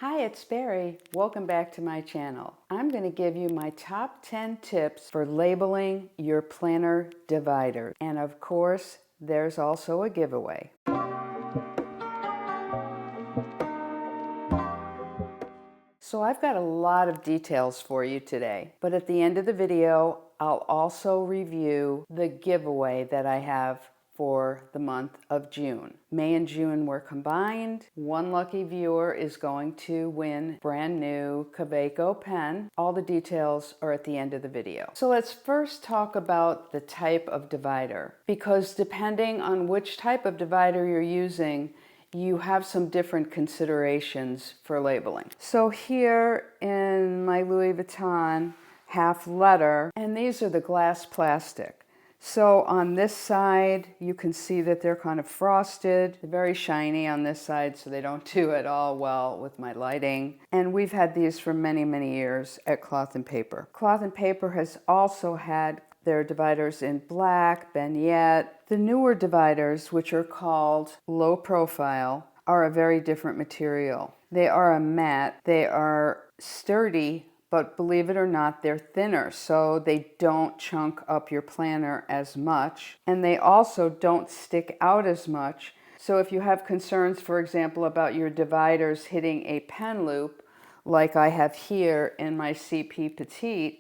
Hi, it's Barry. Welcome back to my channel. I'm going to give you my top 10 tips for labeling your planner divider. And of course, there's also a giveaway. So I've got a lot of details for you today, but at the end of the video, I'll also review the giveaway that I have for the month of June. May and June were combined. One lucky viewer is going to win brand new Kaweco pen. All the details are at the end of the video. So let's first talk about the type of divider, because depending on which type of divider you're using, you have some different considerations for labeling. So here in my Louis Vuitton half letter, and these are the glass plastic. So on this side, you can see that they're kind of frosted, very shiny on this side, so they don't do at all well with my lighting. And we've had these for many, many years at Cloth and Paper. Cloth and Paper has also had their dividers in black, beignet. The newer dividers, which are called low profile, are a very different material. They are a matte. They are sturdy, but believe it or not, they're thinner, so they don't chunk up your planner as much. And they also don't stick out as much. So if you have concerns, for example, about your dividers hitting a pen loop, like I have here in my CPPetite,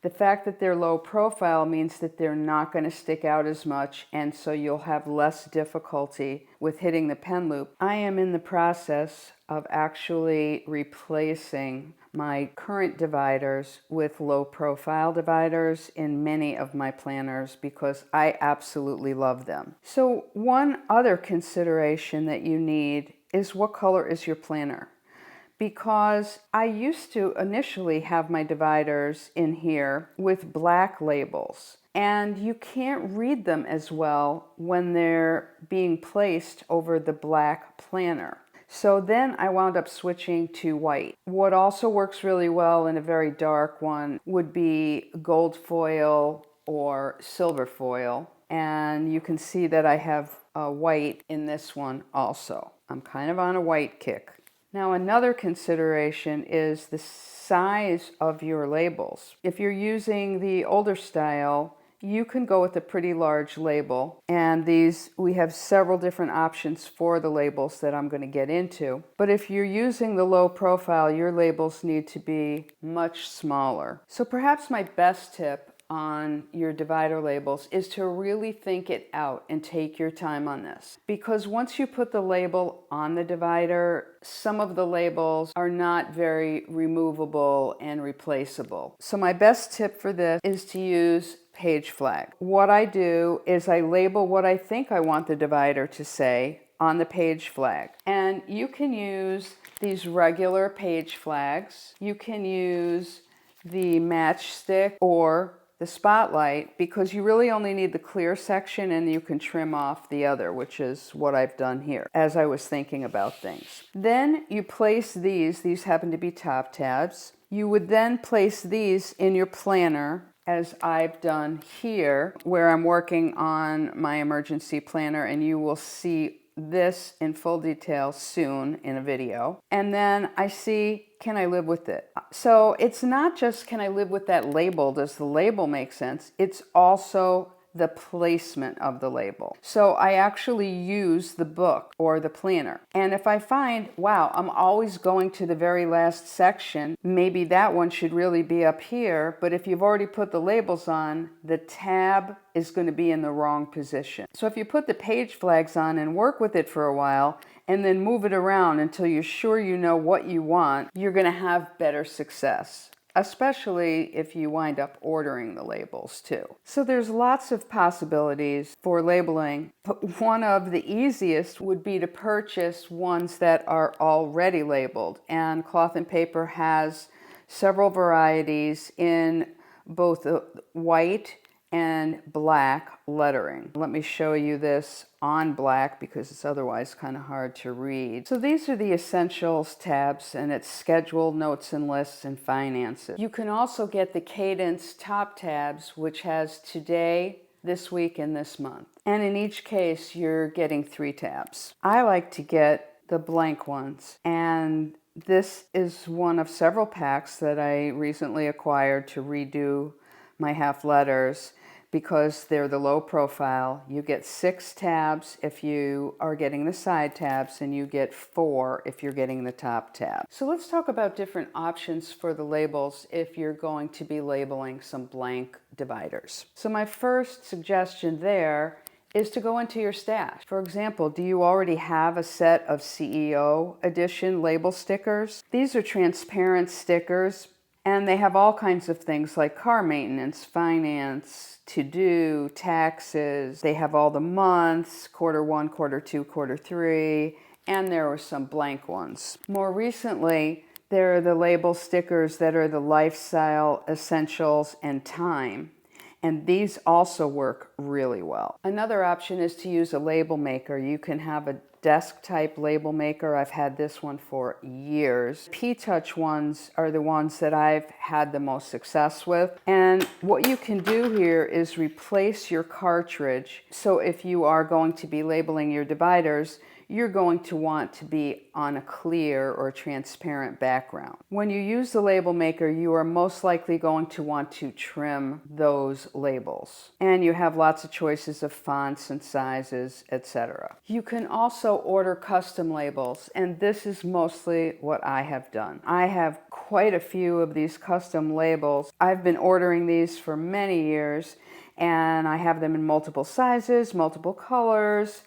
the fact that they're low profile means that they're not going to stick out as much, and so you'll have less difficulty with hitting the pen loop. I am in the process of actually replacing my current dividers with low profile dividers in many of my planners because I absolutely love them. So one other consideration that you need is what color is your planner? Because I used to initially have my dividers in here with black labels, and you can't read them as well when they're being placed over the black planner. So then I wound up switching to white. What also works really well in a very dark one would be gold foil or silver foil, and you can see that I have white in this one also. I'm kind of on a white kick. Now another consideration is the size of your labels. If you're using the older style, you can go with a pretty large label, and we have several different options for the labels that I'm going to get into. But if you're using the low profile, your labels need to be much smaller. So perhaps my best tip on your divider labels is to really think it out and take your time on this. Because once you put the label on the divider, some of the labels are not very removable and replaceable. So my best tip for this is to use page flag. What I do is I label what I think I want the divider to say on the page flag. And you can use these regular page flags. You can use the matchstick or the spotlight, because you really only need the clear section and you can trim off the other, which is what I've done here as I was thinking about things. Then you place these happen to be top tabs. You would then place these in your planner, as I've done here, where I'm working on my emergency planner, and you will see this in full detail soon in a video. And then I see, can I live with it? So it's not just can I live with that label, does the label make sense? It's also the placement of the label. So I actually use the book or the planner. And if I find, wow, I'm always going to the very last section, maybe that one should really be up here, but if you've already put the labels on, the tab is going to be in the wrong position. So if you put the page flags on and work with it for a while, and then move it around until you're sure you know what you want, you're going to have better success, especially if you wind up ordering the labels too. So there's lots of possibilities for labeling, but one of the easiest would be to purchase ones that are already labeled. And Cloth and Paper has several varieties in both white and black lettering. Let me show you this on black because it's otherwise kind of hard to read. So these are the essentials tabs, and it's schedule, notes and lists, and finances. You can also get the Cadence top tabs, which has today, this week, and this month. And in each case, you're getting 3 tabs. I like to get the blank ones, and This is one of several packs that I recently acquired to redo my half letters because they're the low profile. You get 6 tabs if you are getting the side tabs, and you get 4 if you're getting the top tab. So let's talk about different options for the labels if you're going to be labeling some blank dividers. So my first suggestion there is to go into your stash. For example, do you already have a set of CEO edition label stickers? These are transparent stickers, and they have all kinds of things like car maintenance, finance, to-do, taxes. They have all the months, Q1, Q2, Q3, and there are some blank ones. More recently, there are the label stickers that are the lifestyle, essentials, and time. And these also work really well. Another option is to use a label maker. You can have a desk type label maker. I've had this one for years. P-Touch ones are the ones that I've had the most success with. And what you can do here is replace your cartridge. So if you are going to be labeling your dividers, you're going to want to be on a clear or transparent background. When you use the label maker, you are most likely going to want to trim those labels. And you have lots of choices of fonts and sizes, etc. You can also order custom labels, and this is mostly what I have done. I have quite a few of these custom labels. I've been ordering these for many years, and I have them in multiple sizes, multiple colors.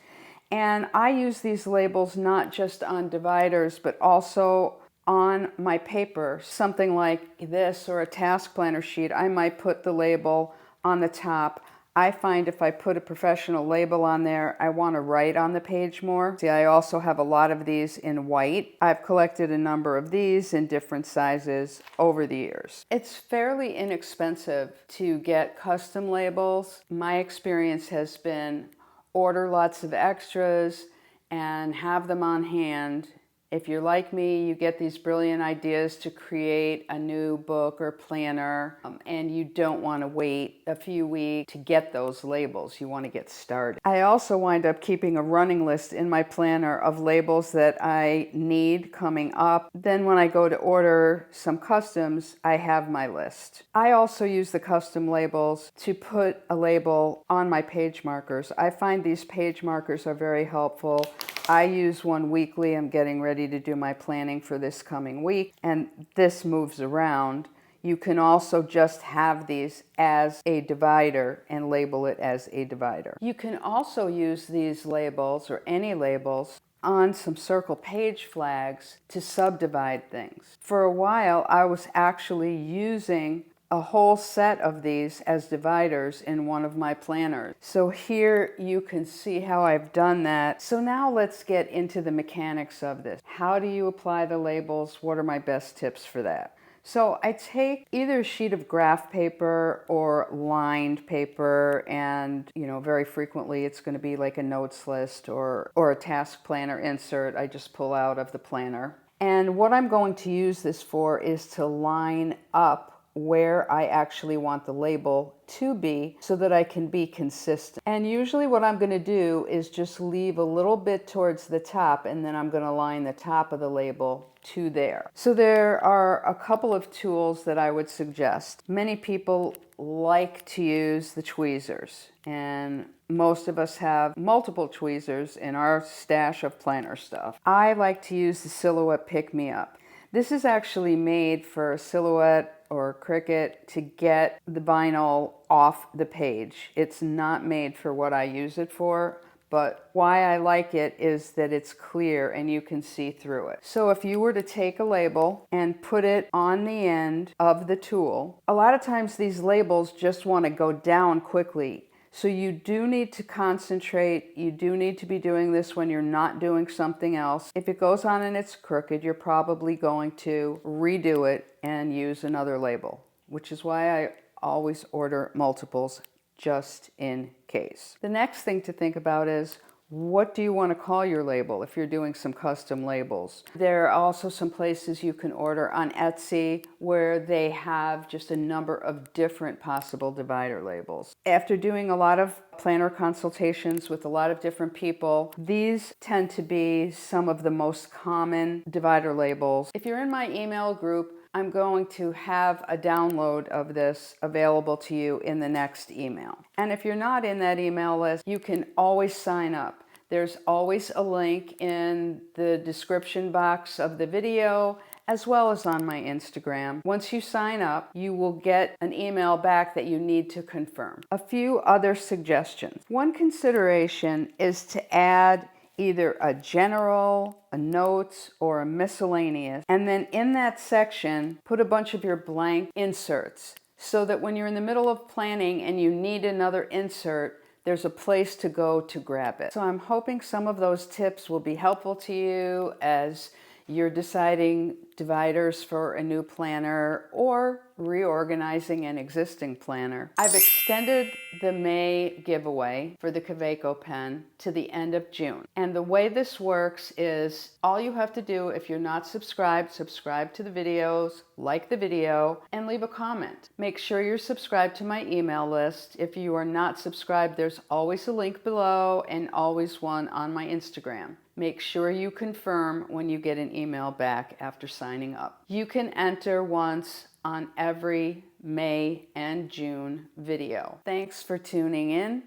And I use these labels not just on dividers, but also on my paper, something like this or a task planner sheet. I might put the label on the top. I find if I put a professional label on there, I want to write on the page more. See, I also have a lot of these in white. I've collected a number of these in different sizes over the years. It's fairly inexpensive to get custom labels. My experience has been order lots of extras and have them on hand. If you're like me, you get these brilliant ideas to create a new book or planner, and you don't want to wait a few weeks to get those labels. You want to get started. I also wind up keeping a running list in my planner of labels that I need coming up. Then when I go to order some customs, I have my list. I also use the custom labels to put a label on my page markers. I find these page markers are very helpful. I use one weekly. I'm getting ready to do my planning for this coming week, and this moves around. You can also just have these as a divider and label it as a divider. You can also use these labels or any labels on some circle page flags to subdivide things. For a while, I was actually using a whole set of these as dividers in one of my planners. So here you can see how I've done that. So now let's get into the mechanics of this. How do you apply the labels? What are my best tips for that? So I take either a sheet of graph paper or lined paper, and very frequently it's going to be like a notes list or a task planner insert I just pull out of the planner. And what I'm going to use this for is to line up where I actually want the label to be so that I can be consistent. And usually what I'm going to do is just leave a little bit towards the top, and then I'm going to line the top of the label to there. So there are a couple of tools that I would suggest. Many people like to use the tweezers, and most of us have multiple tweezers in our stash of planner stuff. I like to use the Silhouette Pick Me Up. This is actually made for Silhouette or Cricut to get the vinyl off the page. It's not made for what I use it for, but why I like it is that it's clear and you can see through it. So if you were to take a label and put it on the end of the tool, a lot of times these labels just want to go down quickly. So you do need to concentrate. You do need to be doing this when you're not doing something else. If it goes on and it's crooked, you're probably going to redo it and use another label, which is why I always order multiples just in case. The next thing to think about is, What do you want to call your label if you're doing some custom labels? There are also some places you can order on Etsy where they have just a number of different possible divider labels. After doing a lot of planner consultations with a lot of different people, these tend to be some of the most common divider labels. If you're in my email group, I'm going to have a download of this available to you in the next email. And if you're not in that email list, you can always sign up. There's always a link in the description box of the video, as well as on my Instagram. Once you sign up, you will get an email back that you need to confirm. A few other suggestions. One consideration is to add either a general, a notes, or a miscellaneous, and then in that section, put a bunch of your blank inserts so that when you're in the middle of planning and you need another insert, there's a place to go to grab it. So I'm hoping some of those tips will be helpful to you as you're deciding dividers for a new planner or reorganizing an existing planner. I've extended the May giveaway for the Kaweco pen to the end of June. And the way this works is all you have to do, if you're not subscribed, subscribe to the videos, like the video, and leave a comment. Make sure you're subscribed to my email list. If you are not subscribed, there's always a link below and always one on my Instagram. Make sure you confirm when you get an email back after signing up. You can enter once on every May and June video. Thanks for tuning in.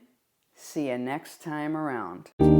See you next time around.